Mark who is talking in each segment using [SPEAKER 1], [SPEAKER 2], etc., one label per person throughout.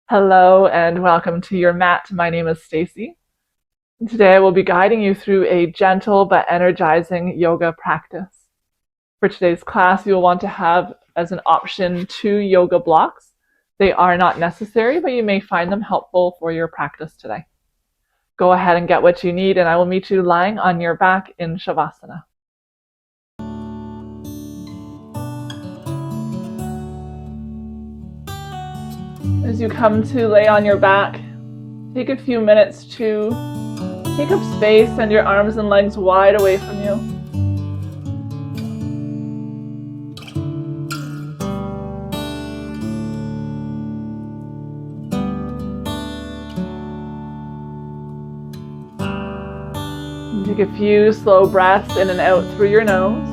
[SPEAKER 1] Hello and welcome to your mat. My name is Stacey. Today I will be guiding you through a gentle but energizing yoga practice. For today's class, you will want to have as an option 2 yoga blocks. They are not necessary, but you may find them helpful for your practice today. Go ahead and get what you need, and I will meet you lying on your back in Shavasana. As you come to lay on your back, take a few minutes to take up space, send your arms and legs wide away from you. And take a few slow breaths in and out through your nose.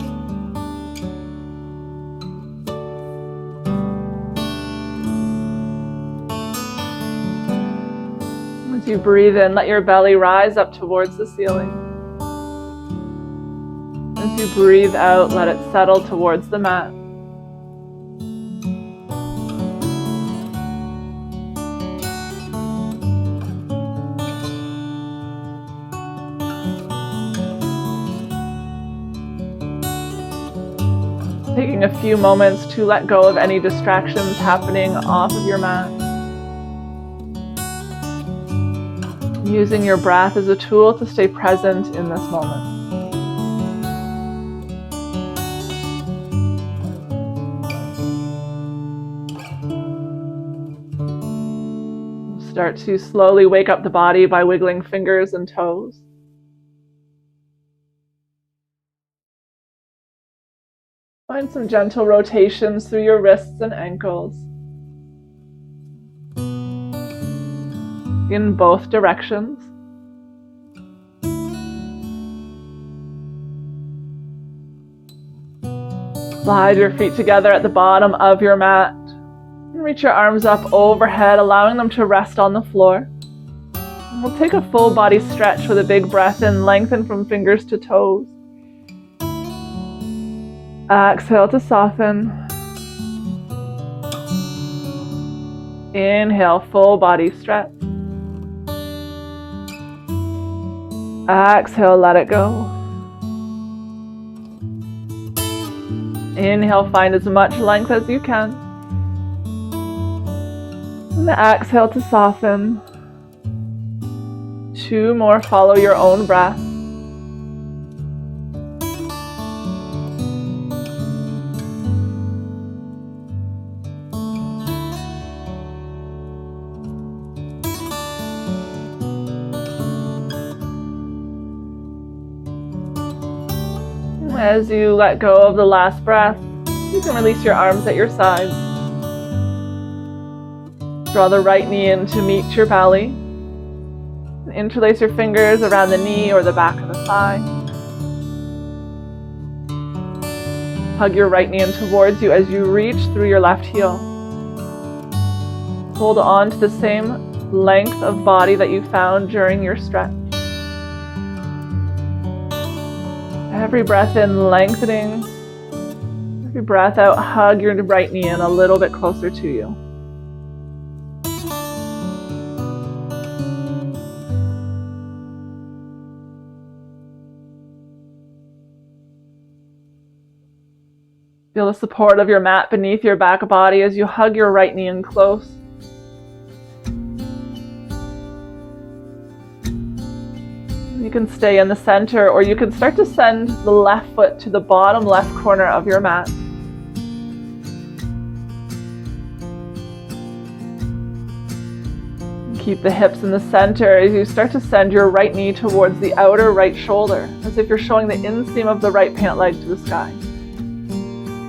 [SPEAKER 1] As you breathe in, let your belly rise up towards the ceiling. As you breathe out, let it settle towards the mat. Taking a few moments to let go of any distractions happening off of your mat. Using your breath as a tool to stay present in this moment. Start to slowly wake up the body by wiggling fingers and toes. Find some gentle rotations through your wrists and ankles in both directions. Slide your feet together at the bottom of your mat and reach your arms up overhead, allowing them to rest on the floor. And we'll take a full body stretch with a big breath in, lengthen from fingers to toes. Exhale to soften. Inhale, full body stretch. Exhale, let it go. Inhale, find as much length as you can. And exhale to soften. 2 more, follow your own breath. As you let go of the last breath, you can release your arms at your sides. Draw the right knee in to meet your belly. Interlace your fingers around the knee or the back of the thigh. Hug your right knee in towards you as you reach through your left heel. Hold on to the same length of body that you found during your stretch. Every breath in, lengthening. Every breath out, hug your right knee in a little bit closer to you. Feel the support of your mat beneath your back body as you hug your right knee in close. You can stay in the center, or you can start to send the left foot to the bottom left corner of your mat. Keep the hips in the center as you start to send your right knee towards the outer right shoulder, as if you're showing the inseam of the right pant leg to the sky.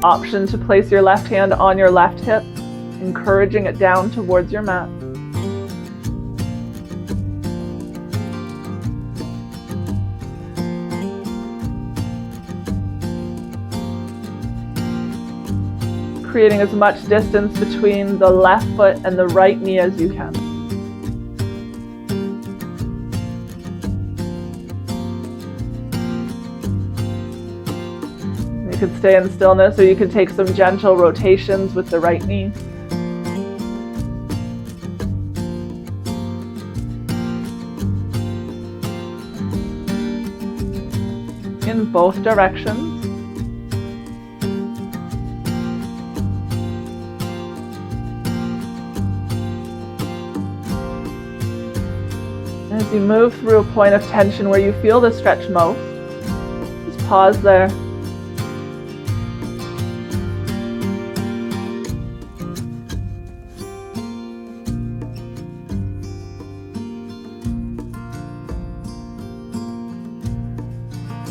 [SPEAKER 1] Option to place your left hand on your left hip, encouraging it down towards your mat. Creating as much distance between the left foot and the right knee as you can. You can stay in stillness, or you can take some gentle rotations with the right knee. both directions. As you move through a point of tension where you feel the stretch most, just pause there.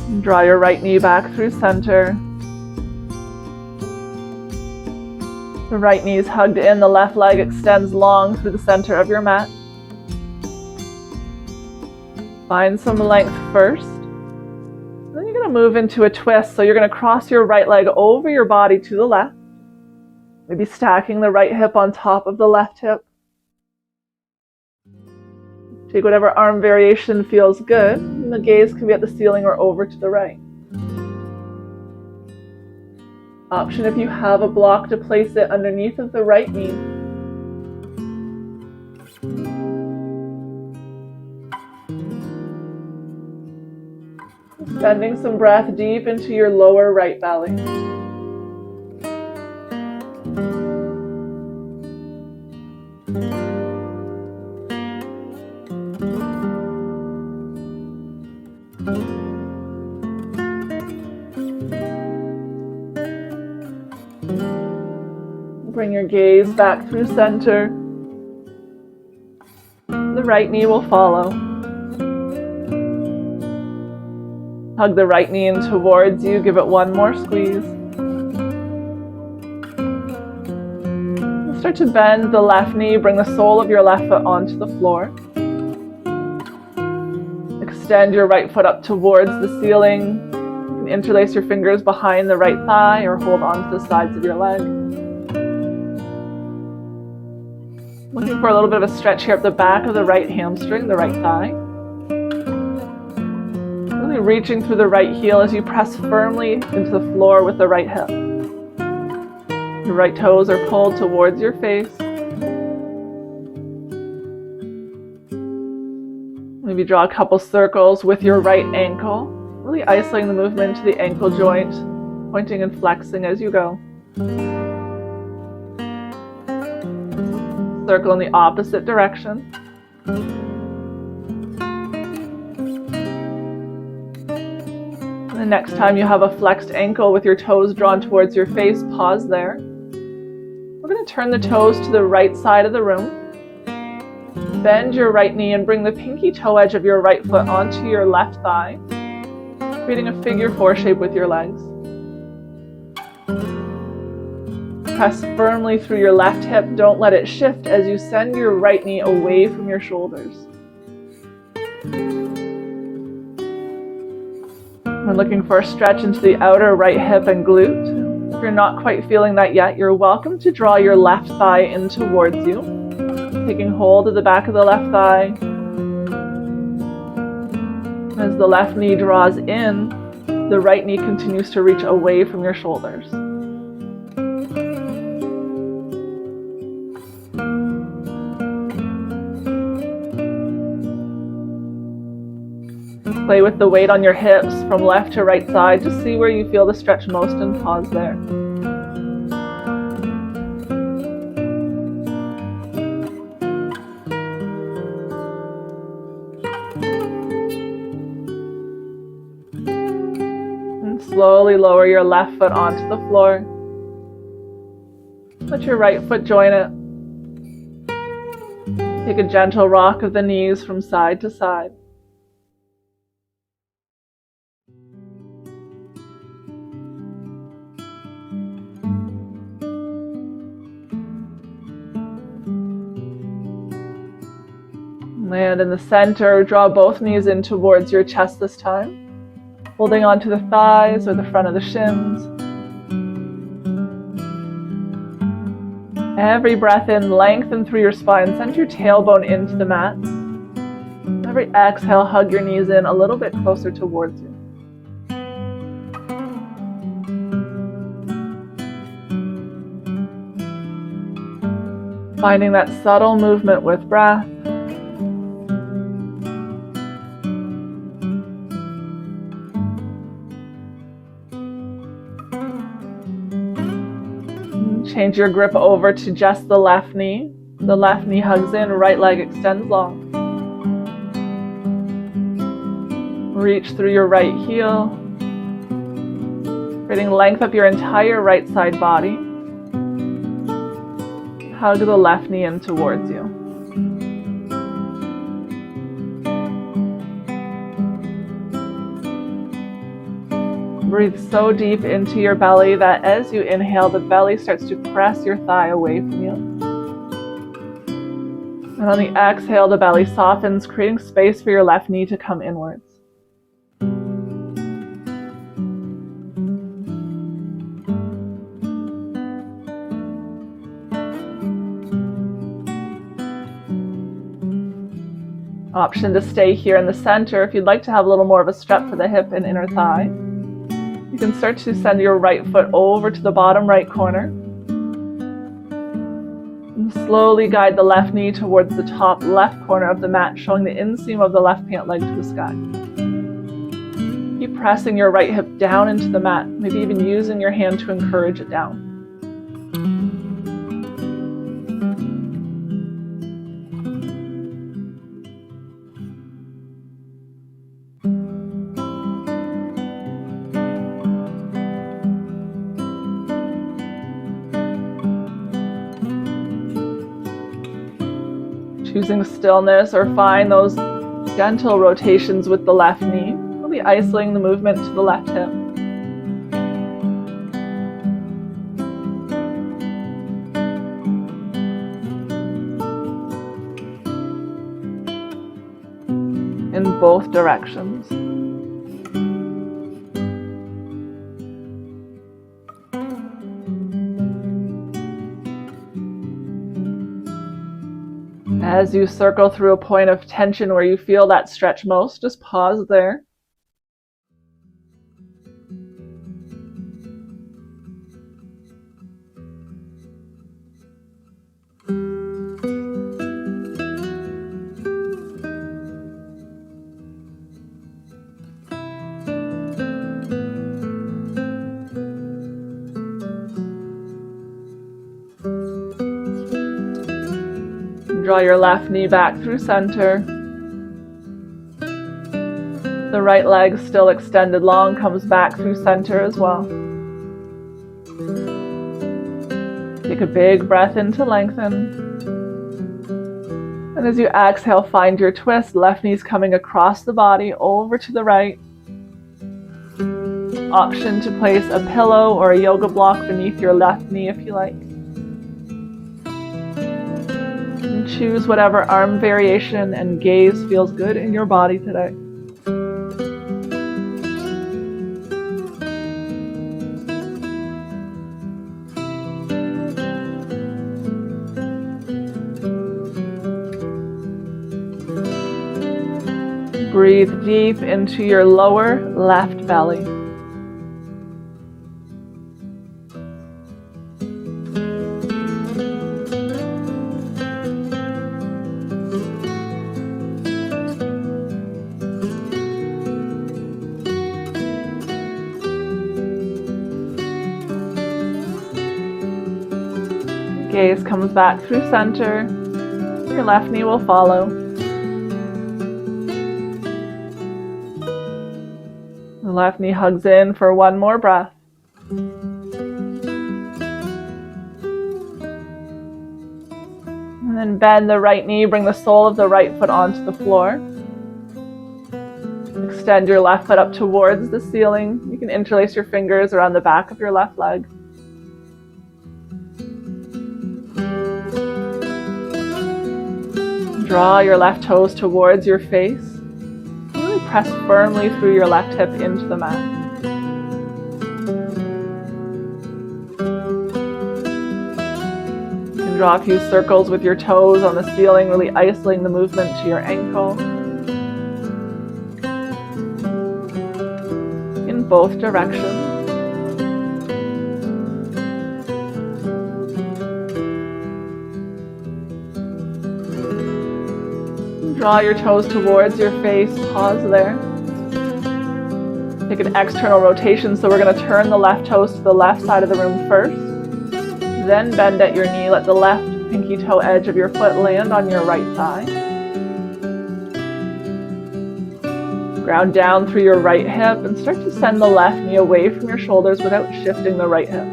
[SPEAKER 1] And draw your right knee back through center. The right knee is hugged in, the left leg extends long through the center of your mat. Find some length first. Then you're going to move into a twist. So you're going to cross your right leg over your body to the left. Maybe stacking the right hip on top of the left hip. Take whatever arm variation feels good. And the gaze can be at the ceiling or over to the right. Option if you have a block to place it underneath of the right knee. Sending some breath deep into your lower right belly. Bring your gaze back through center. The right knee will follow. Hug the right knee in towards you, give it one more squeeze. Start to bend the left knee, bring the sole of your left foot onto the floor. Extend your right foot up towards the ceiling. You can interlace your fingers behind the right thigh or hold onto the sides of your leg. Looking for a little bit of a stretch here at the back of the right hamstring, the right thigh. Reaching through the right heel as you press firmly into the floor with the right hip. Your right toes are pulled towards your face. Maybe draw a couple circles with your right ankle, really isolating the movement to the ankle joint, pointing and flexing as you go. Circle in the opposite direction. The next time you have a flexed ankle with your toes drawn towards your face, pause there. We're going to turn the toes to the right side of the room. Bend your right knee and bring the pinky toe edge of your right foot onto your left thigh, creating a figure four shape with your legs. Press firmly through your left hip. Don't let it shift as you send your right knee away from your shoulders. We're looking for a stretch into the outer right hip and glute. If you're not quite feeling that yet, you're welcome to draw your left thigh in towards you, taking hold of the back of the left thigh. As the left knee draws in, the right knee continues to reach away from your shoulders. Play with the weight on your hips from left to right side. Just see where you feel the stretch most and pause there. And slowly lower your left foot onto the floor. Let your right foot join it. Take a gentle rock of the knees from side to side. Land in the center, draw both knees in towards your chest this time, holding onto the thighs or the front of the shins. Every breath in, lengthen through your spine, send your tailbone into the mat. Every exhale, hug your knees in a little bit closer towards you. Finding that subtle movement with breath. Change your grip over to just the left knee. The left knee hugs in, right leg extends long. Reach through your right heel, creating length up your entire right side body. Hug the left knee in towards you. Breathe so deep into your belly that as you inhale, the belly starts to press your thigh away from you. And on the exhale, the belly softens, creating space for your left knee to come inwards. Option to stay here in the center if you'd like to have a little more of a stretch for the hip and inner thigh. You can start to send your right foot over to the bottom right corner. And slowly guide the left knee towards the top left corner of the mat, showing the inseam of the left pant leg to the sky. Keep pressing your right hip down into the mat, maybe even using your hand to encourage it down. Choosing stillness, or find those gentle rotations with the left knee, really isolating the movement to the left hip. In both directions. As you circle through a point of tension where you feel that stretch most, just pause there. Draw your left knee back through center. The right leg, still extended long, comes back through center as well. Take a big breath in to lengthen. And as you exhale, find your twist. Left knee's coming across the body, over to the right. Option to place a pillow or a yoga block beneath your left knee if you like. And choose whatever arm variation and gaze feels good in your body today. Breathe deep into your lower left belly. Gaze comes back through center. Your left knee will follow. The left knee hugs in for one more breath. And then bend the right knee, bring the sole of the right foot onto the floor. Extend your left foot up towards the ceiling. You can interlace your fingers around the back of your left leg. Draw your left toes towards your face. Really press firmly through your left hip into the mat. You can draw a few circles with your toes on the ceiling, really isolating the movement to your ankle. In both directions. Draw your toes towards your face, pause there. Take an external rotation, so we're going to turn the left toes to the left side of the room first. Then bend at your knee. Let the left pinky toe edge of your foot land on your right thigh. Ground down through your right hip and start to send the left knee away from your shoulders without shifting the right hip.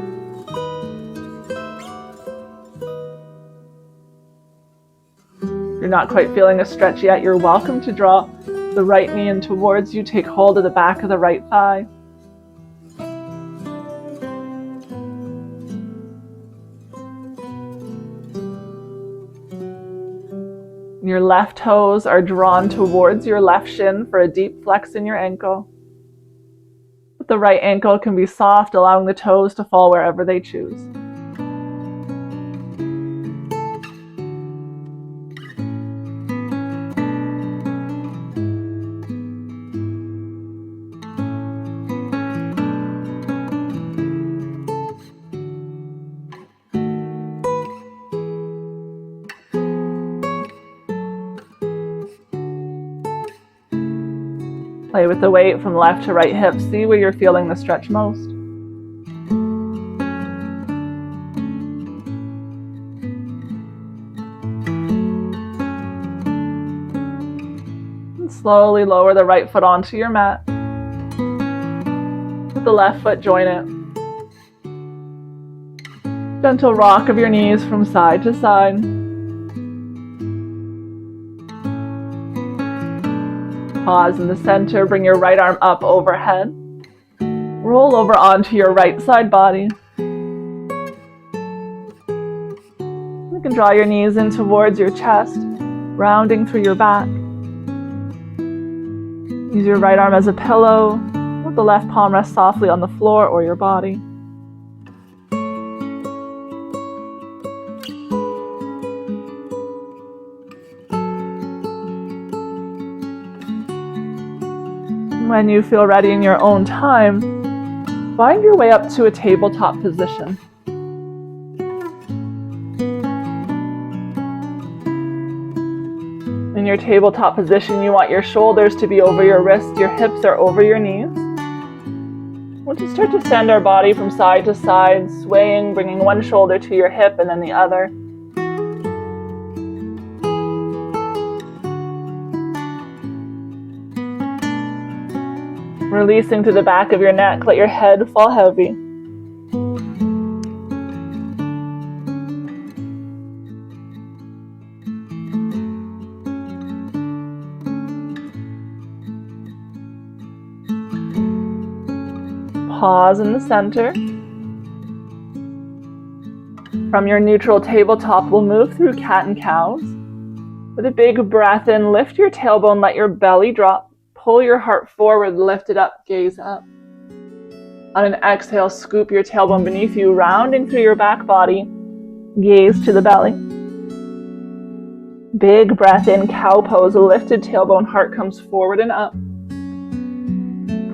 [SPEAKER 1] If you're not quite feeling a stretch yet, you're welcome to draw the right knee in towards you. Take hold of the back of the right thigh. Your left toes are drawn towards your left shin for a deep flex in your ankle. But the right ankle can be soft, allowing the toes to fall wherever they choose. Play with the weight from left to right hip. See where you're feeling the stretch most. And slowly lower the right foot onto your mat. With the left foot, join it. Gentle rock of your knees from side to side. Pause in the center, bring your right arm up overhead. Roll over onto your right side body. You can draw your knees in towards your chest, rounding through your back. Use your right arm as a pillow. Let the left palm rest softly on the floor or your body. When you feel ready in your own time, find your way up to a tabletop position. In your tabletop position, you want your shoulders to be over your wrists, your hips are over your knees. We'll just start to send our body from side to side, swaying, bringing one shoulder to your hip and then the other. Releasing to the back of your neck, let your head fall heavy. Pause in the center. From your neutral tabletop, we'll move through cat and cows. With a big breath in, lift your tailbone, let your belly drop. Pull your heart forward, lift it up, gaze up. On an exhale, scoop your tailbone beneath you, rounding through your back body. Gaze to the belly. Big breath in, cow pose, lifted tailbone, heart comes forward and up.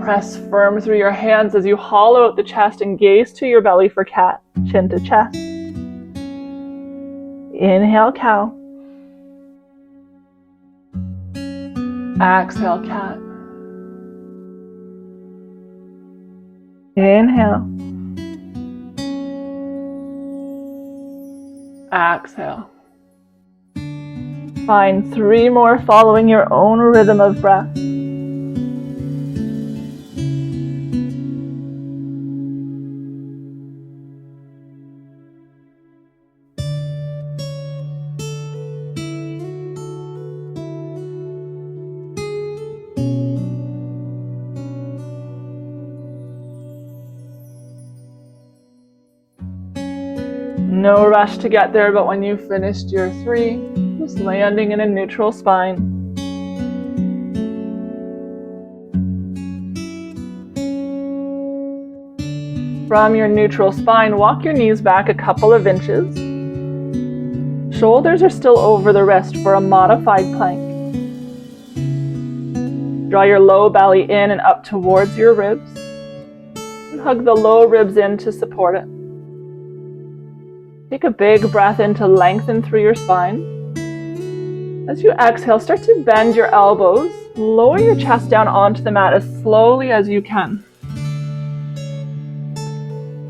[SPEAKER 1] Press firm through your hands as you hollow out the chest and gaze to your belly for cat, chin to chest. Inhale, cow. Exhale, cat. Inhale. Exhale. Find 3 more following your own rhythm of breath. No rush to get there, but when you've finished your 3, just landing in a neutral spine. From your neutral spine, walk your knees back a couple of inches. Shoulders are still over the wrist for a modified plank. Draw your low belly in and up towards your ribs. And hug the low ribs in to support it. Take a big breath in to lengthen through your spine. As you exhale, start to bend your elbows. Lower your chest down onto the mat as slowly as you can.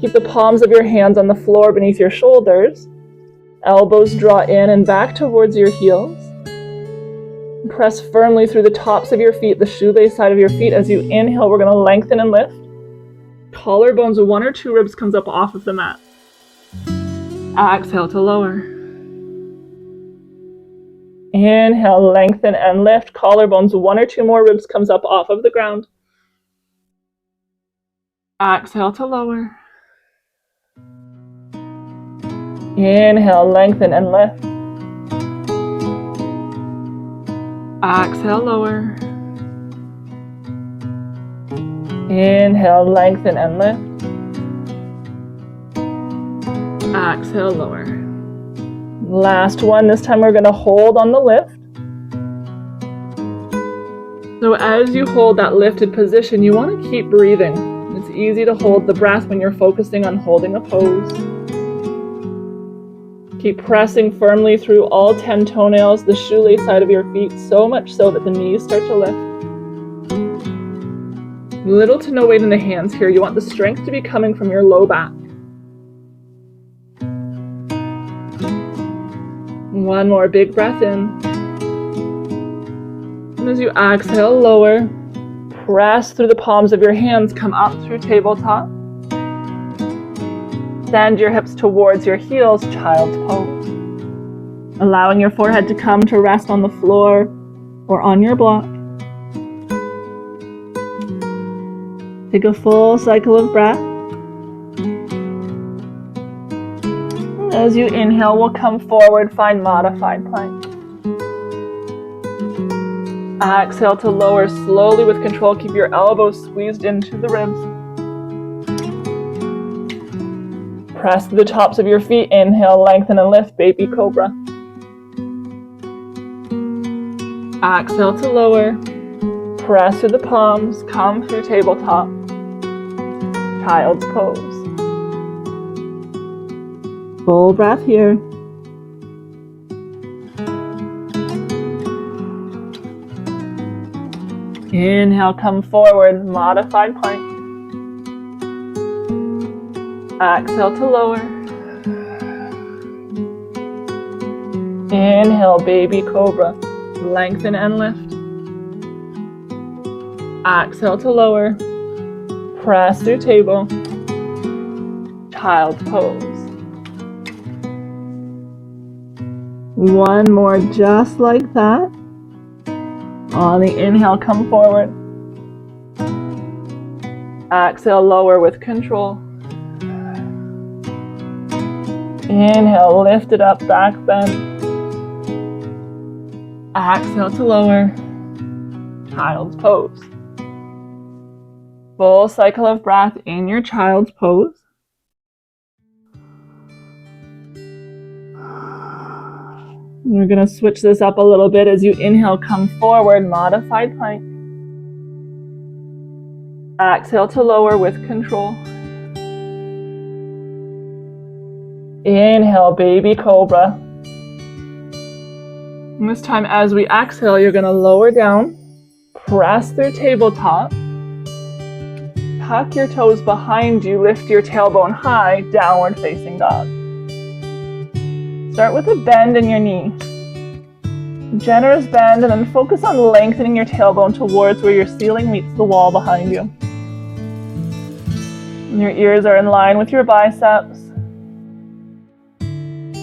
[SPEAKER 1] Keep the palms of your hands on the floor beneath your shoulders. Elbows draw in and back towards your heels. Press firmly through the tops of your feet, the shoelace side of your feet. As you inhale, we're going to lengthen and lift. Collarbones, one or two ribs comes up off of the mat. Exhale to lower. Inhale, lengthen and lift. Collarbones, one or two more ribs comes up off of the ground. Exhale to lower. Inhale, lengthen and lift. Exhale, lower. Inhale, lengthen and lift. Exhale, lower. Last one. This time we're going to hold on the lift. So as you hold that lifted position, you want to keep breathing. It's easy to hold the breath when you're focusing on holding a pose. Keep pressing firmly through all 10 toenails, the shoelace side of your feet, so much so that the knees start to lift. Little to no weight in the hands here. You want the strength to be coming from your low back. One more big breath in. And as you exhale, lower. Press through the palms of your hands, come up through tabletop. Send your hips towards your heels, child's pose. Allowing your forehead to come to rest on the floor or on your block. Take a full cycle of breath. As you inhale, we'll come forward, find modified plank. Exhale to lower slowly with control. Keep your elbows squeezed into the ribs. Press through the tops of your feet. Inhale, lengthen and lift, baby cobra. Exhale to lower. Press through the palms, come through tabletop. Child's pose. Full breath here. Inhale, come forward, modified plank. Exhale to lower. Inhale, baby cobra. Lengthen and lift. Exhale to lower. Press through table. Child's pose. One more just like that. On the inhale, come forward. Exhale, lower with control. Inhale, lift it up, back bend. Exhale to lower. Child's pose. Full cycle of breath in your child's pose. We're going to switch this up a little bit. As you inhale, come forward, modified plank. Exhale to lower with control. Inhale, baby cobra. And this time as we exhale, you're going to lower down, press through tabletop, tuck your toes behind you, lift your tailbone high, downward facing dog. Start with a bend in your knee. Generous bend, and then focus on lengthening your tailbone towards where your ceiling meets the wall behind you. And your ears are in line with your biceps.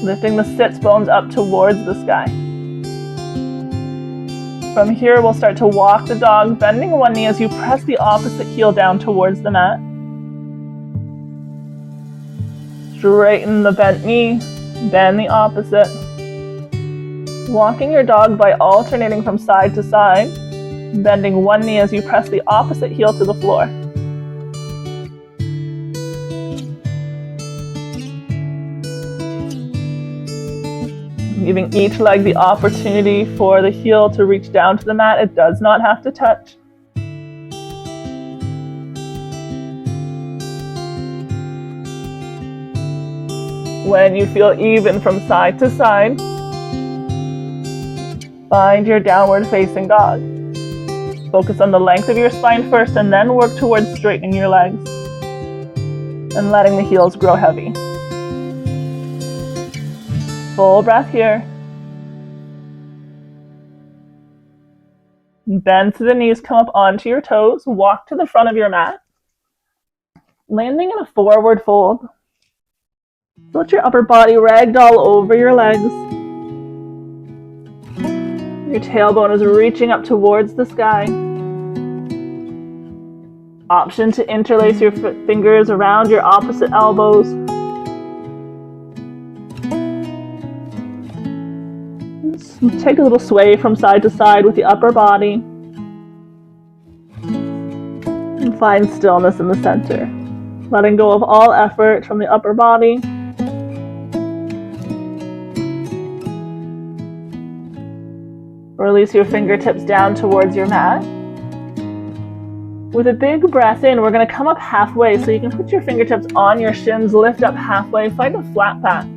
[SPEAKER 1] Lifting the sits bones up towards the sky. From here, we'll start to walk the dog, bending one knee as you press the opposite heel down towards the mat. Straighten the bent knee, bend the opposite. Walking your dog by alternating from side to side, bending one knee as you press the opposite heel to the floor. Giving each leg the opportunity for the heel to reach down to the mat. It does not have to touch. When you feel even from side to side, find your downward facing dog. Focus on the length of your spine first and then work towards straightening your legs. and letting the heels grow heavy. Full breath here. Bend to the knees, come up onto your toes, walk to the front of your mat, landing in a forward fold. Let your upper body ragdoll over your legs. Your tailbone is reaching up towards the sky. Option to interlace your fingers around your opposite elbows. Take a little sway from side to side with the upper body. And find stillness in the center. Letting go of all effort from the upper body. Release your fingertips down towards your mat. With a big breath in, we're going to come up halfway, so you can put your fingertips on your shins, lift up halfway, find a flat back.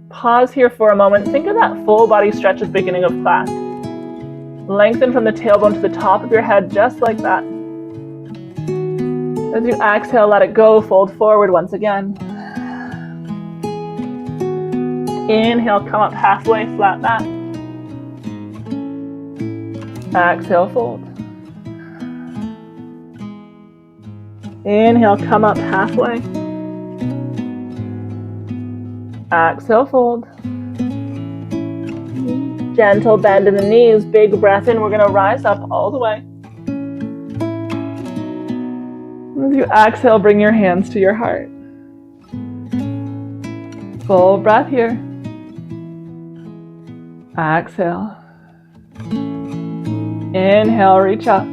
[SPEAKER 1] Pause here for a moment. Think of that full body stretch at the beginning of class. Lengthen from the tailbone to the top of your head, just like that. As you exhale, let it go, fold forward once again. Inhale, come up halfway, flat back. Exhale, fold. Inhale, come up halfway. Exhale, fold. Gentle bend in the knees, big breath in. We're going to rise up all the way. As you exhale, bring your hands to your heart. Full breath here. Exhale. Inhale, reach up.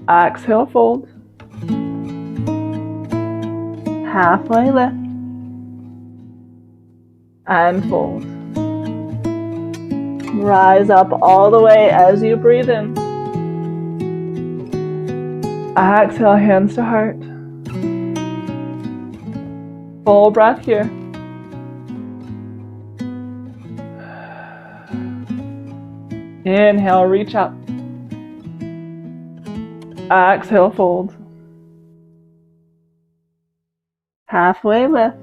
[SPEAKER 1] Exhale, fold. Halfway lift. And fold. Rise up all the way as you breathe in. Exhale, hands to heart. Full breath here. Inhale, reach up. Exhale, fold. Halfway lift.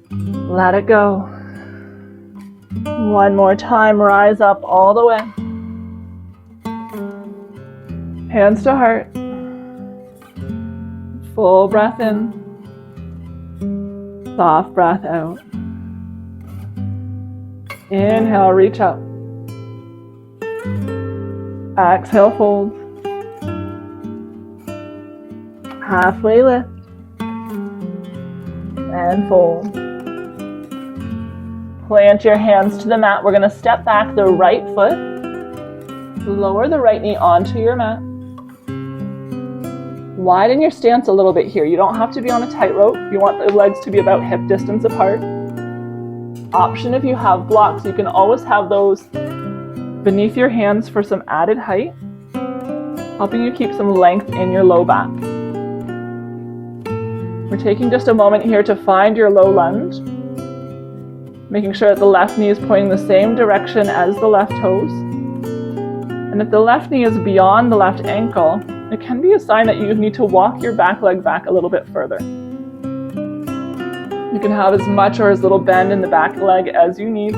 [SPEAKER 1] Let it go. One more time, rise up all the way. Hands to heart. Full breath in. Soft breath out. Inhale, reach up. Exhale, fold. Halfway lift. And fold. Plant your hands to the mat. We're going to step back the right foot. Lower the right knee onto your mat. Widen your stance a little bit here. You don't have to be on a tightrope. You want the legs to be about hip distance apart. Option if you have blocks, you can always have those beneath your hands for some added height, helping you keep some length in your low back. We're taking just a moment here to find your low lunge, making sure that the left knee is pointing the same direction as the left toes. And if the left knee is beyond the left ankle, it can be a sign that you need to walk your back leg back a little bit further. You can have as much or as little bend in the back leg as you need.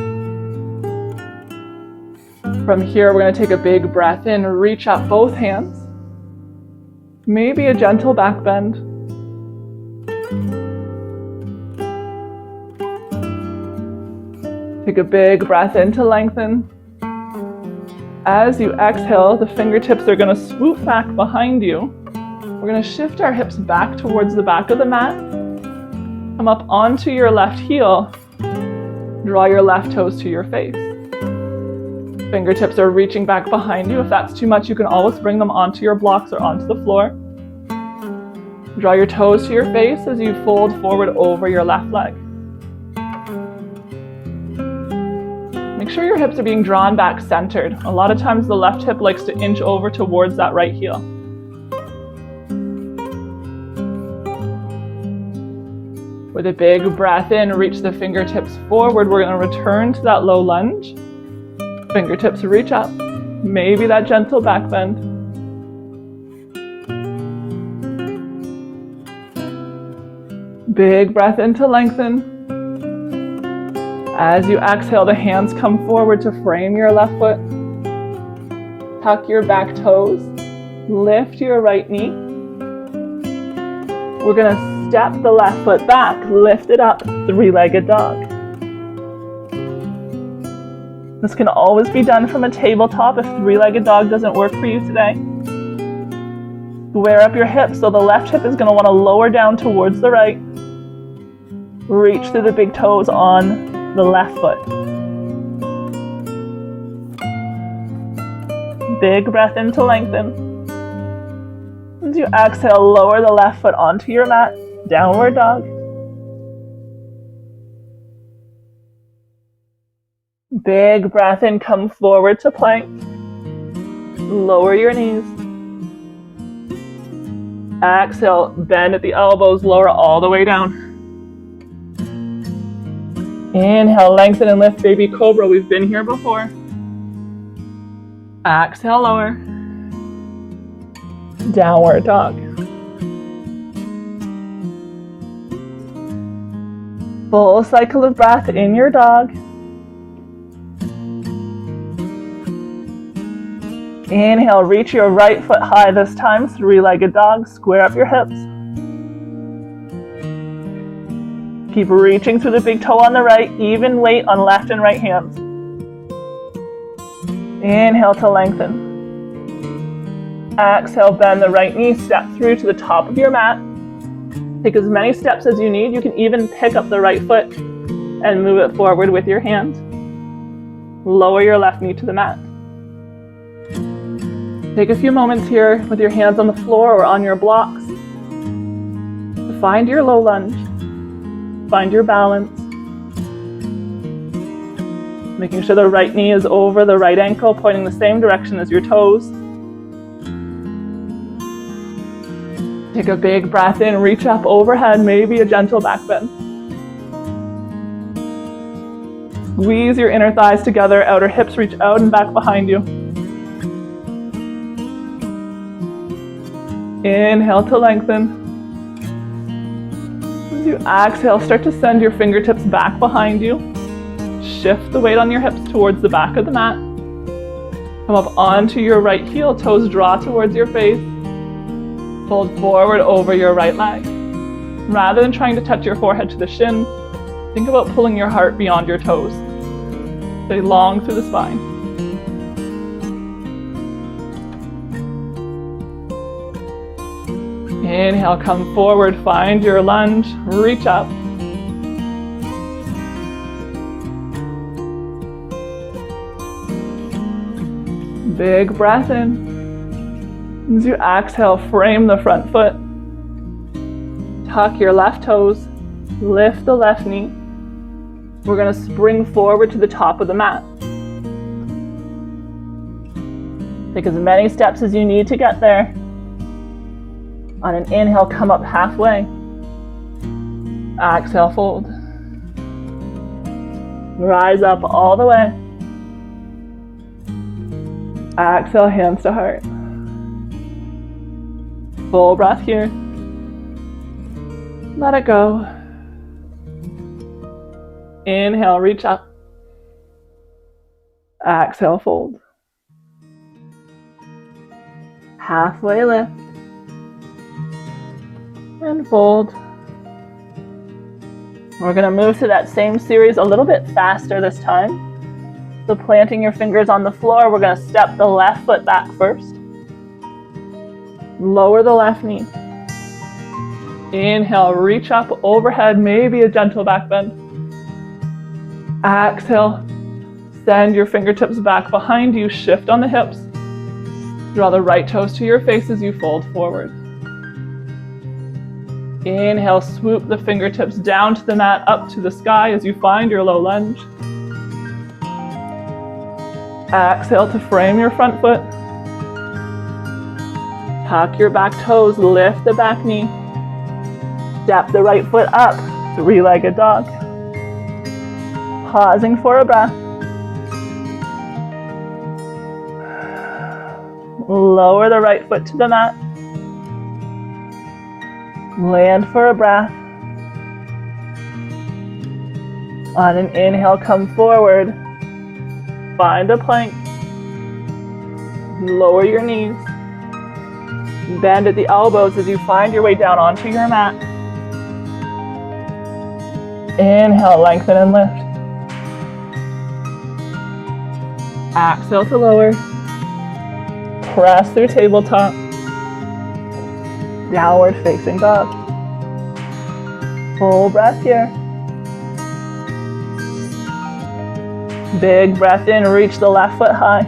[SPEAKER 1] From here, we're going to take a big breath in, reach up both hands. Maybe a gentle back bend. Take a big breath in to lengthen. As you exhale, the fingertips are going to swoop back behind you. We're going to shift our hips back towards the back of the mat. Come up onto your left heel. Draw your left toes to your face. Fingertips are reaching back behind you. If that's too much, you can always bring them onto your blocks or onto the floor. Draw your toes to your face as you fold forward over your left leg. Make sure your hips are being drawn back centered. A lot of times the left hip likes to inch over towards that right heel. With a big breath in, reach the fingertips forward. We're going to return to that low lunge. Fingertips reach up. Maybe that gentle back bend. Big breath in to lengthen. As you exhale, the hands come forward to frame your left foot. Tuck your back toes. Lift your right knee. We're going to step the left foot back. Lift it up, three-legged dog. This can always be done from a tabletop if three-legged dog doesn't work for you today. Square up your hips, so the left hip is going to want to lower down towards the right. Reach through the big toes on the left foot. Big breath in to lengthen. As you exhale, lower the left foot onto your mat. Downward dog. Big breath in, come forward to plank. Lower your knees. Exhale, bend at the elbows, lower all the way down. Inhale, lengthen and lift, baby cobra. We've been here before. Exhale, lower. Downward dog. Full cycle of breath in your dog. Inhale, reach your right foot high this time, three-legged dog. Square up your hips. Keep reaching through the big toe on the right, even weight on left and right hands. Inhale to lengthen. Exhale, bend the right knee, step through to the top of your mat. Take as many steps as you need. You can even pick up the right foot and move it forward with your hand. Lower your left knee to the mat. Take a few moments here with your hands on the floor or on your blocks to find your low lunge. Find your balance. Making sure the right knee is over the right ankle, pointing the same direction as your toes. Take a big breath in, reach up overhead, maybe a gentle back bend. Squeeze your inner thighs together, outer hips reach out and back behind you. Inhale to lengthen. As you exhale, start to send your fingertips back behind you. Shift the weight on your hips towards the back of the mat. Come up onto your right heel, toes draw towards your face. Fold forward over your right leg. Rather than trying to touch your forehead to the shin, think about pulling your heart beyond your toes. Stay long through the spine. Inhale, come forward, find your lunge, reach up. Big breath in. As you exhale, frame the front foot. Tuck your left toes, lift the left knee. We're going to spring forward to the top of the mat. Take as many steps as you need to get there. On an inhale, come up halfway. Exhale, fold. Rise up all the way. Exhale, hands to heart. Full breath here. Let it go. Inhale, reach up. Exhale, fold. Halfway lift. And fold. We're going to move to that same series a little bit faster this time. So planting your fingers on the floor, we're going to step the left foot back first. Lower the left knee. Inhale, reach up overhead, maybe a gentle back bend. Exhale, send your fingertips back behind you, shift on the hips. Draw the right toes to your face as you fold forward. Inhale, swoop the fingertips down to the mat, up to the sky as you find your low lunge. Exhale to frame your front foot. Tuck your back toes, lift the back knee. Step the right foot up, three-legged dog. Pausing for a breath. Lower the right foot to the mat. Land for a breath. On an inhale, come forward. Find a plank. Lower your knees. Bend at the elbows as you find your way down onto your mat. Inhale, lengthen and lift. Exhale to lower. Press through tabletop. Downward facing dog. Full breath here. Big breath in, reach the left foot high.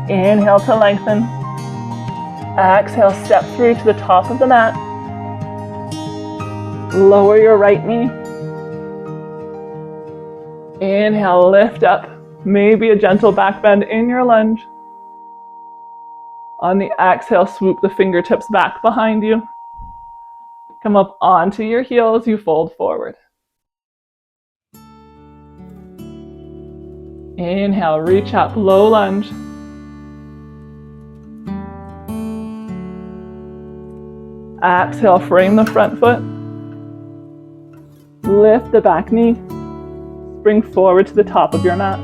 [SPEAKER 1] Inhale to lengthen. Exhale, step through to the top of the mat. Lower your right knee. Inhale, lift up. Maybe a gentle back bend in your lunge. On the exhale, swoop the fingertips back behind you. Come up onto your heels, you fold forward. Inhale, reach up, low lunge. Exhale, frame the front foot. Lift the back knee. Bring forward to the top of your mat.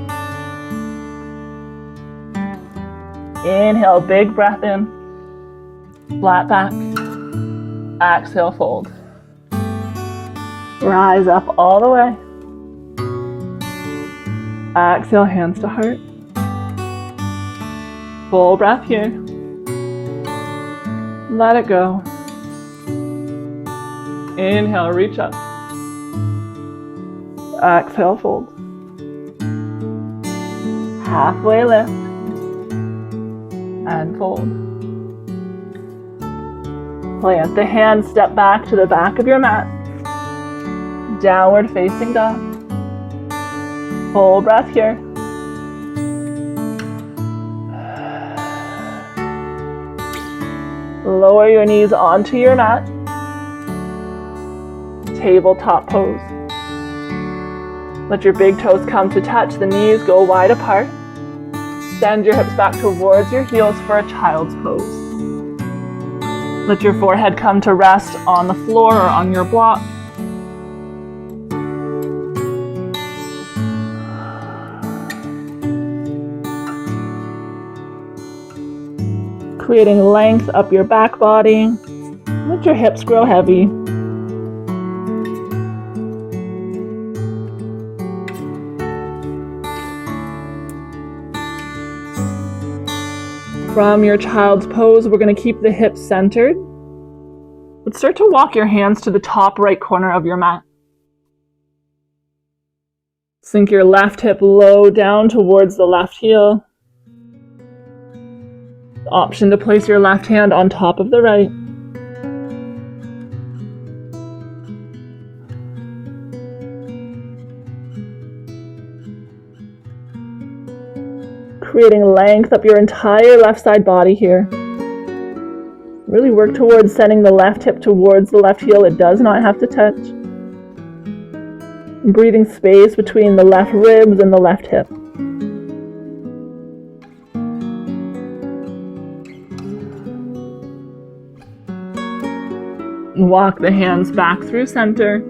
[SPEAKER 1] Inhale, big breath in. Flat back. Exhale, fold. Rise up all the way. Exhale, hands to heart. Full breath here. Let it go. Inhale, reach up. Exhale, fold. Halfway lift. And fold. Plant the hands, step back to the back of your mat. Downward facing dog. Full breath here. Lower your knees onto your mat. Tabletop pose. Let your big toes come to touch, the knees go wide apart. Send your hips back towards your heels for a child's pose. Let your forehead come to rest on the floor or on your block. Creating length up your back body. Let your hips grow heavy. From your child's pose, we're going to keep the hips centered. Let's start to walk your hands to the top right corner of your mat. Sink your left hip low down towards the left heel. Option to place your left hand on top of the right. Creating length up your entire left side body here. Really work towards sending the left hip towards the left heel. It does not have to touch. Breathing space between the left ribs and the left hip. Walk the hands back through center.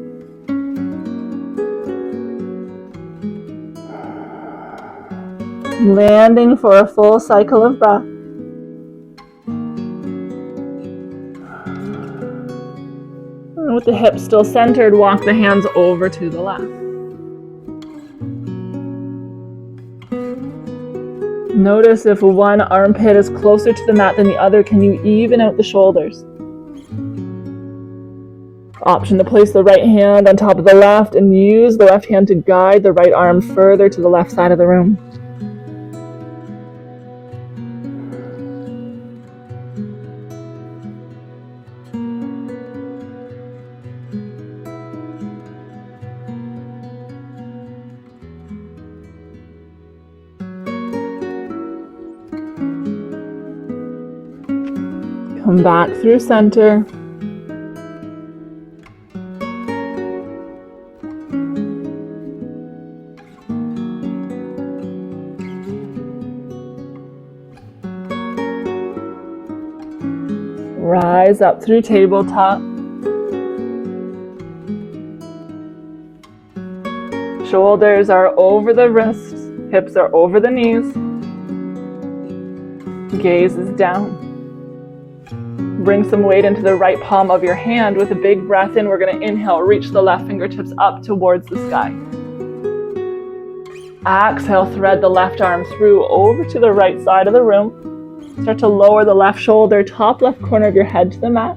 [SPEAKER 1] Landing for a full cycle of breath. And with the hips still centered, walk the hands over to the left. Notice if one armpit is closer to the mat than the other, can you even out the shoulders? Option to place the right hand on top of the left and use the left hand to guide the right arm further to the left side of the room. Come back through center. Rise up through tabletop. Shoulders are over the wrists, hips are over the knees. Gaze is down. Bring some weight into the right palm of your hand. With a big breath in, we're going to inhale, reach the left fingertips up towards the sky. Exhale, thread the left arm through over to the right side of the room. Start to lower the left shoulder, top left corner of your head to the mat.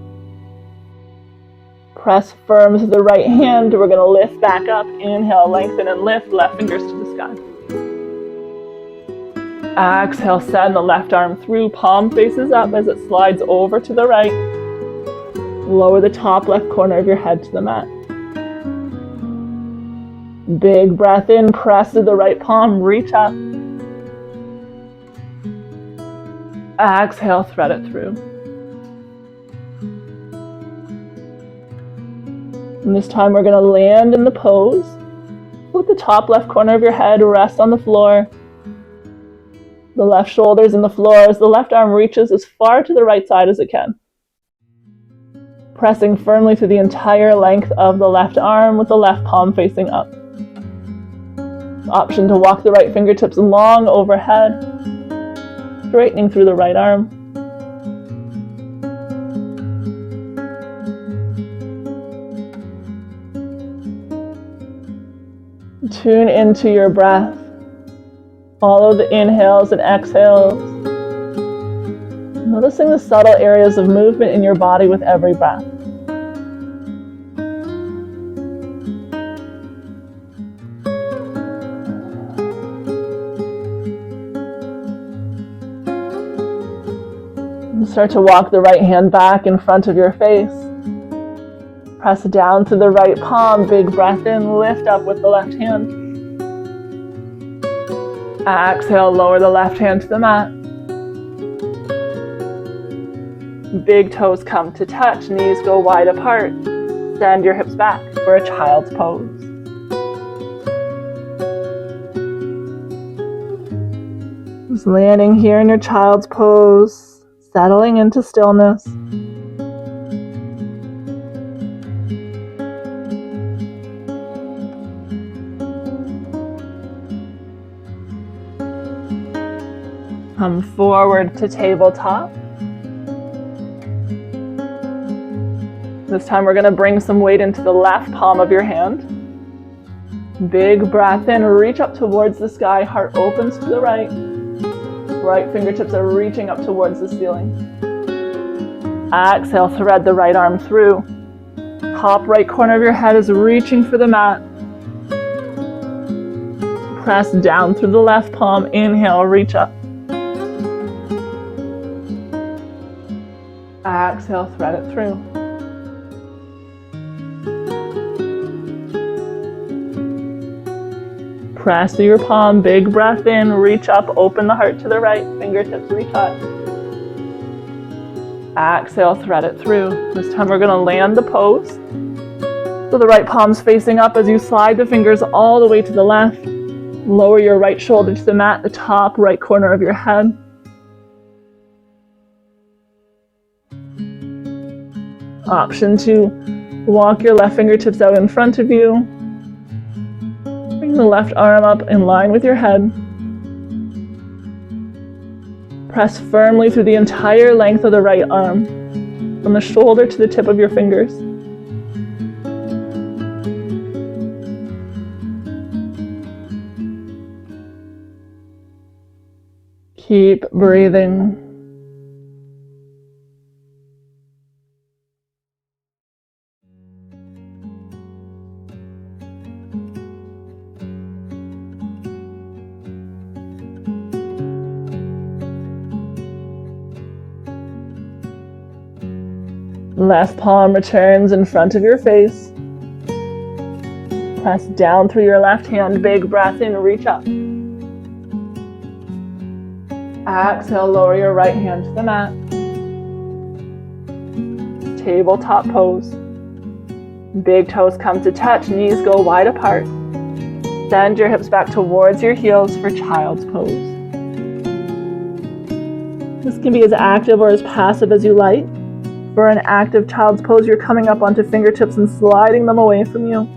[SPEAKER 1] Press firm to the right hand. We're going to lift back up. Inhale, lengthen and lift, left fingers to the sky. Exhale, send the left arm through, palm faces up as it slides over to the right. Lower the top left corner of your head to the mat. Big breath in, press to the right palm, reach up. Exhale, thread it through. And this time we're going to land in the pose. Let the top left corner of your head rest on the floor. The left shoulder's in the floor as the left arm reaches as far to the right side as it can. Pressing firmly through the entire length of the left arm with the left palm facing up. Option to walk the right fingertips long overhead, straightening through the right arm. Tune into your breath. Follow the inhales and exhales. Noticing the subtle areas of movement in your body with every breath. And start to walk the right hand back in front of your face. Press down to the right palm, big breath in, lift up with the left hand. Exhale, lower the left hand to the mat. Big toes come to touch, knees go wide apart. Send your hips back for a child's pose. Just landing here in your child's pose, settling into stillness. Come forward to tabletop. This time we're going to bring some weight into the left palm of your hand. Big breath in, reach up towards the sky, heart opens to the right. Right fingertips are reaching up towards the ceiling. Exhale, thread the right arm through. Top right corner of your head is reaching for the mat. Press down through the left palm, inhale, reach up. Exhale, thread it through. Press through your palm, big breath in, reach up, open the heart to the right, fingertips retouch. Exhale, thread it through. This time we're going to land the pose. So the right palm's facing up as you slide the fingers all the way to the left. Lower your right shoulder to the mat, the top right corner of your head. Option to walk your left fingertips out in front of you. Bring the left arm up in line with your head. Press firmly through the entire length of the right arm, from the shoulder to the tip of your fingers. Keep breathing. Left palm returns in front of your face. Press down through your left hand, big breath in, reach up. Exhale, lower your right hand to the mat. Tabletop pose. Big toes come to touch, knees go wide apart. Send your hips back towards your heels for child's pose. This can be as active or as passive as you like. For an active child's pose, you're coming up onto fingertips and sliding them away from you.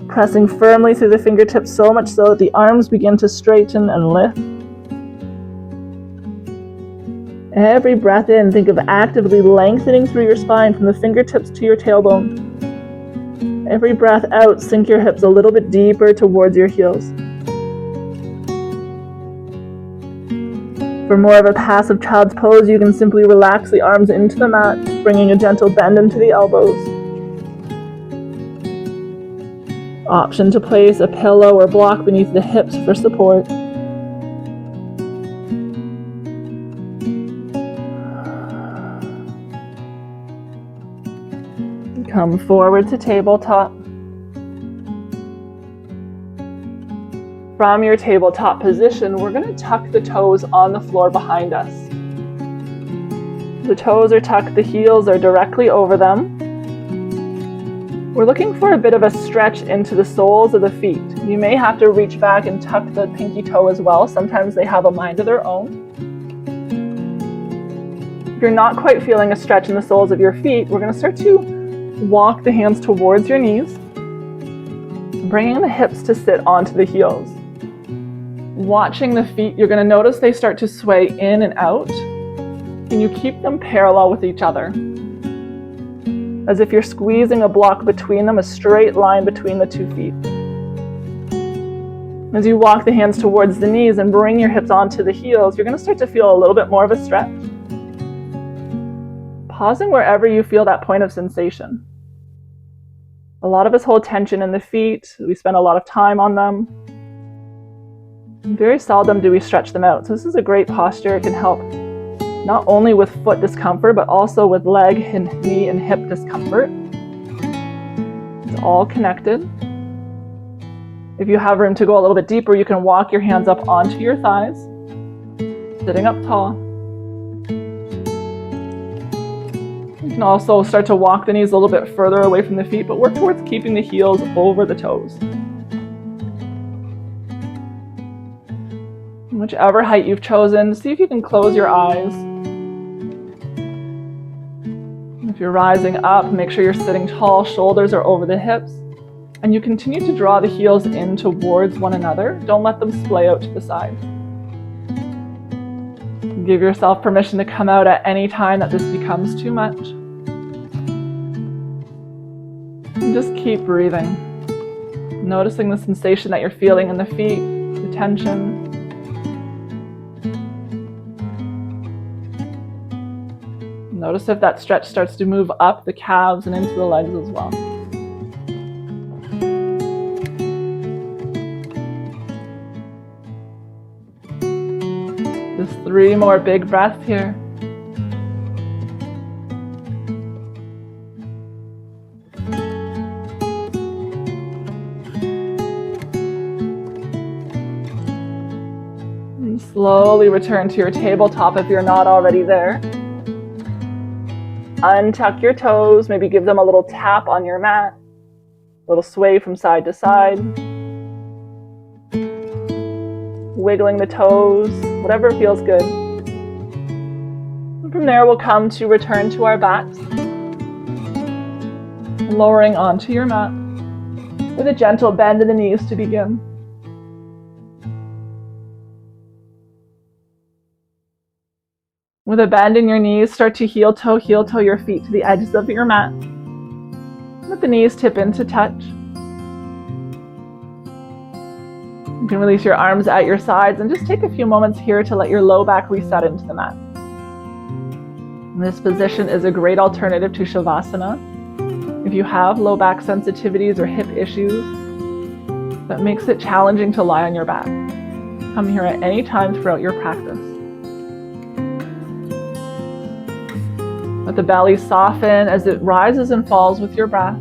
[SPEAKER 1] Pressing firmly through the fingertips, so much so that the arms begin to straighten and lift. Every breath in, think of actively lengthening through your spine from the fingertips to your tailbone. Every breath out, sink your hips a little bit deeper towards your heels. For more of a passive child's pose, you can simply relax the arms into the mat, bringing a gentle bend into the elbows. Option to place a pillow or block beneath the hips for support. Come forward to tabletop. From your tabletop position, we're going to tuck the toes on the floor behind us. The toes are tucked, the heels are directly over them. We're looking for a bit of a stretch into the soles of the feet. You may have to reach back and tuck the pinky toe as well. Sometimes they have a mind of their own. If you're not quite feeling a stretch in the soles of your feet, we're going to start to walk the hands towards your knees, bringing the hips to sit onto the heels. Watching the feet, you're going to notice they start to sway in and out. Can you keep them parallel with each other? As if you're squeezing a block between them, a straight line between the 2 feet. As you walk the hands towards the knees and bring your hips onto the heels, you're going to start to feel a little bit more of a stretch. Pausing wherever you feel that point of sensation. A lot of us hold tension in the feet. We spend a lot of time on them. Very seldom do we stretch them out. So this is a great posture. It can help not only with foot discomfort, but also with leg and knee and hip discomfort. It's all connected. If you have room to go a little bit deeper, you can walk your hands up onto your thighs, sitting up tall. You can also start to walk the knees a little bit further away from the feet, but work towards keeping the heels over the toes. Whichever height you've chosen, see if you can close your eyes. If you're rising up, make sure you're sitting tall, shoulders are over the hips, and you continue to draw the heels in towards one another. Don't let them splay out to the side. Give yourself permission to come out at any time that this becomes too much. And just keep breathing, noticing the sensation that you're feeling in the feet, the tension. Notice if that stretch starts to move up the calves and into the legs as well. Just 3 more big breaths here. And slowly return to your tabletop if you're not already there. Untuck your toes, maybe give them a little tap on your mat, a little sway from side to side. Wiggling the toes, whatever feels good. And from there, we'll come to return to our backs, lowering onto your mat with a gentle bend in the knees to begin. With a bend in your knees, start to heel toe your feet to the edges of your mat. Let the knees tip in to touch. You can release your arms at your sides and just take a few moments here to let your low back reset into the mat. This position is a great alternative to Shavasana. If you have low back sensitivities or hip issues, that makes it challenging to lie on your back. Come here at any time throughout your practice. Let the belly soften as it rises and falls with your breath.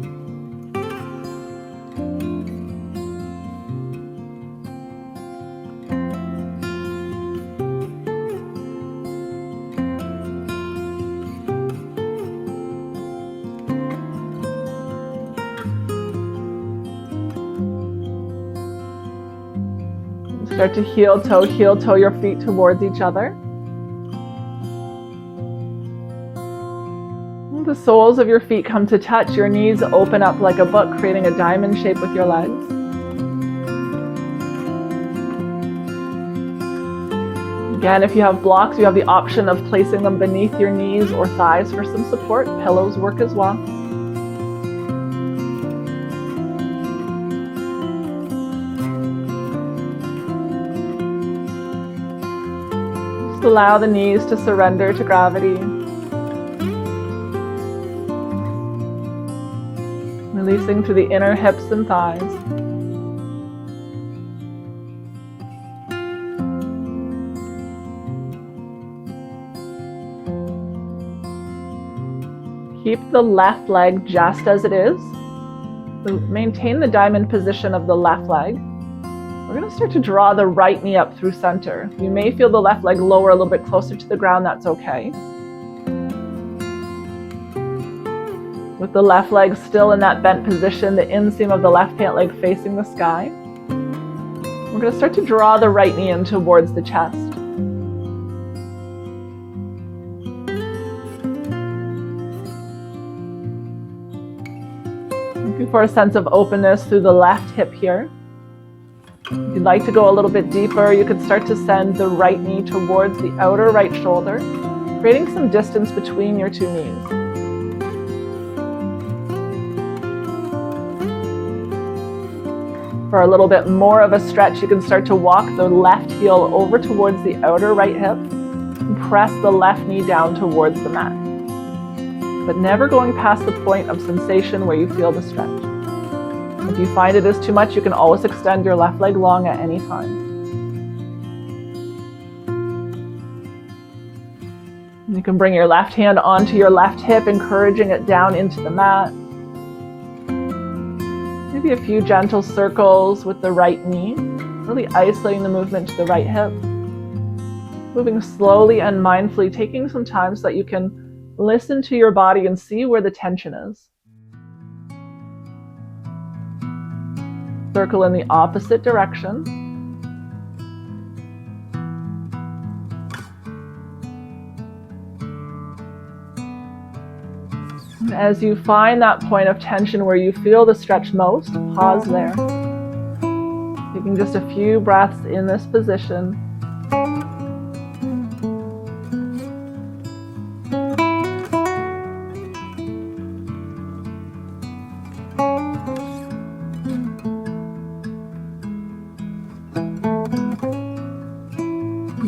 [SPEAKER 1] Start to heel toe your feet towards each other. The soles of your feet come to touch, your knees open up like a book, creating a diamond shape with your legs. Again, if you have blocks, you have the option of placing them beneath your knees or thighs for some support. Pillows work as well. Just allow the knees to surrender to gravity. Releasing through the inner hips and thighs. Keep the left leg just as it is. So maintain the diamond position of the left leg. We're going to start to draw the right knee up through center. You may feel the left leg lower a little bit closer to the ground, that's okay. With the left leg still in that bent position, the inseam of the left pant leg facing the sky. We're going to start to draw the right knee in towards the chest. Looking for a sense of openness through the left hip here. If you'd like to go a little bit deeper, you could start to send the right knee towards the outer right shoulder, creating some distance between your two knees. For a little bit more of a stretch, you can start to walk the left heel over towards the outer right hip and press the left knee down towards the mat. But never going past the point of sensation where you feel the stretch. If you find it is too much, you can always extend your left leg long at any time. You can bring your left hand onto your left hip, encouraging it down into the mat. Maybe a few gentle circles with the right knee, really isolating the movement to the right hip. Moving slowly and mindfully, taking some time so that you can listen to your body and see where the tension is. Circle in the opposite direction. And as you find that point of tension where you feel the stretch most, pause there. Taking just a few breaths in this position.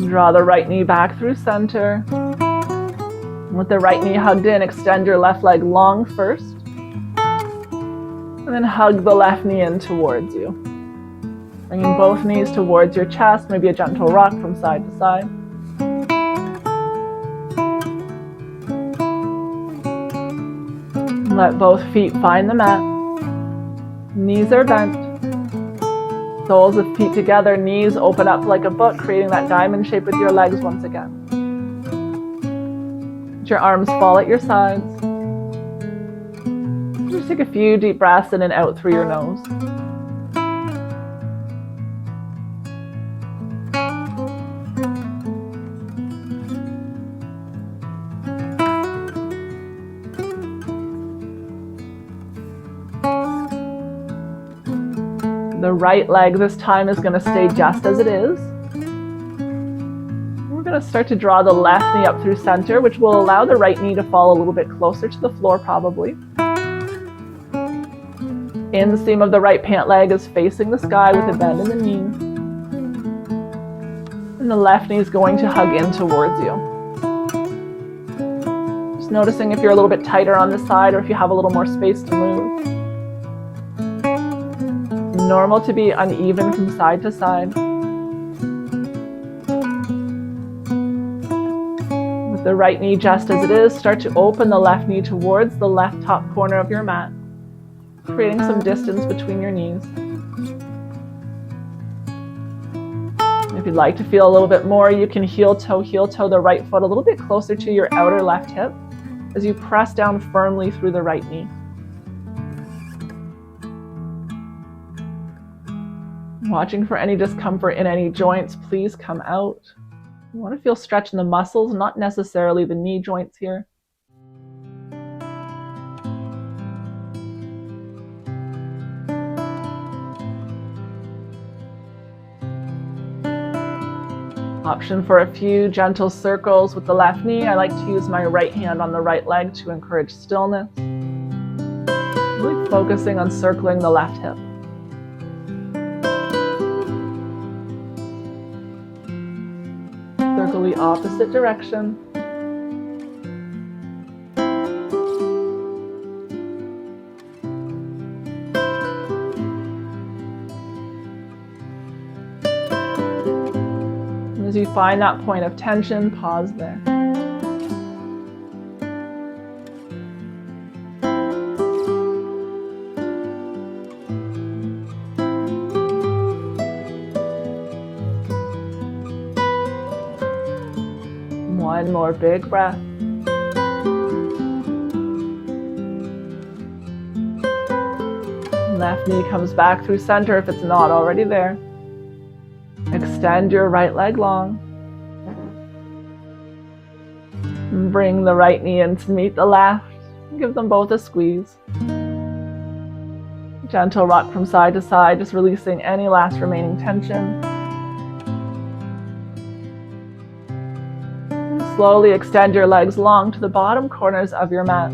[SPEAKER 1] Draw the right knee back through center. With the right knee hugged in, extend your left leg long first. And then hug the left knee in towards you. Bringing both knees towards your chest, maybe a gentle rock from side to side. Let both feet find the mat. Knees are bent. Soles of feet together, knees open up like a book, creating that diamond shape with your legs once again. Let your arms fall at your sides. Just take a few deep breaths in and out through your nose. The right leg this time is going to stay just as it is. We're going to start to draw the left knee up through center, which will allow the right knee to fall a little bit closer to the floor probably. Inseam of the right pant leg is facing the sky with a bend in the knee. And the left knee is going to hug in towards you. Just noticing if you're a little bit tighter on this side or if you have a little more space to move. Normal to be uneven from side to side. With the right knee just as it is, start to open the left knee towards the left top corner of your mat, creating some distance between your knees. If you'd like to feel a little bit more, you can heel toe the right foot a little bit closer to your outer left hip as you press down firmly through the right knee. Watching for any discomfort in any joints, please come out. You want to feel stretch in the muscles, not necessarily the knee joints here. Option for a few gentle circles with the left knee. I like to use my right hand on the right leg to encourage stillness. Really focusing on circling the left hip. Circle the opposite direction. As you find that point of tension, pause there. One more big breath. Left knee comes back through center if it's not already there. Extend your right leg long. Bring the right knee in to meet the left. Give them both a squeeze. Gentle rock from side to side, just releasing any last remaining tension. And slowly extend your legs long to the bottom corners of your mat.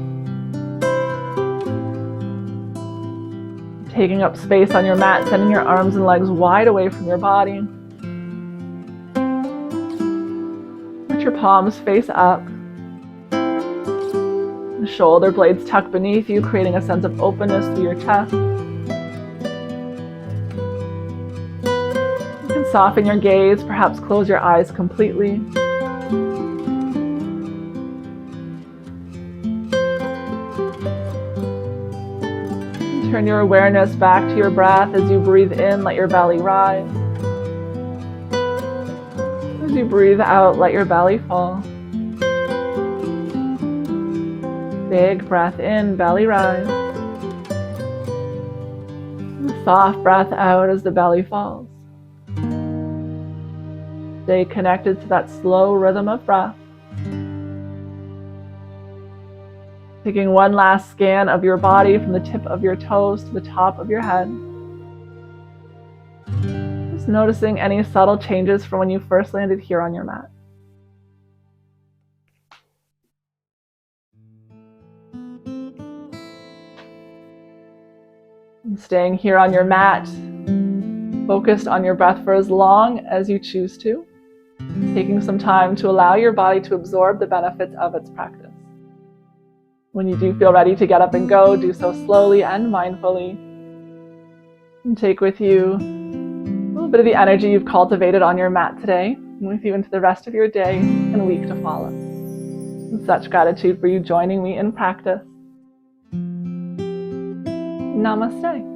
[SPEAKER 1] Taking up space on your mat, sending your arms and legs wide away from your body. Let your palms face up. The shoulder blades tuck beneath you, creating a sense of openness through your chest. You can soften your gaze, perhaps close your eyes completely. Turn your awareness back to your breath. As you breathe in, let your belly rise. As you breathe out, let your belly fall. Big breath in, belly rise. And soft breath out as the belly falls. Stay connected to that slow rhythm of breath. Taking one last scan of your body from the tip of your toes to the top of your head. Just noticing any subtle changes from when you first landed here on your mat. And staying here on your mat, focused on your breath for as long as you choose to, taking some time to allow your body to absorb the benefits of its practice. When you do feel ready to get up and go, do so slowly and mindfully. And take with you a little bit of the energy you've cultivated on your mat today, and with you into the rest of your day and week to follow. With such gratitude for you joining me in practice. Namaste.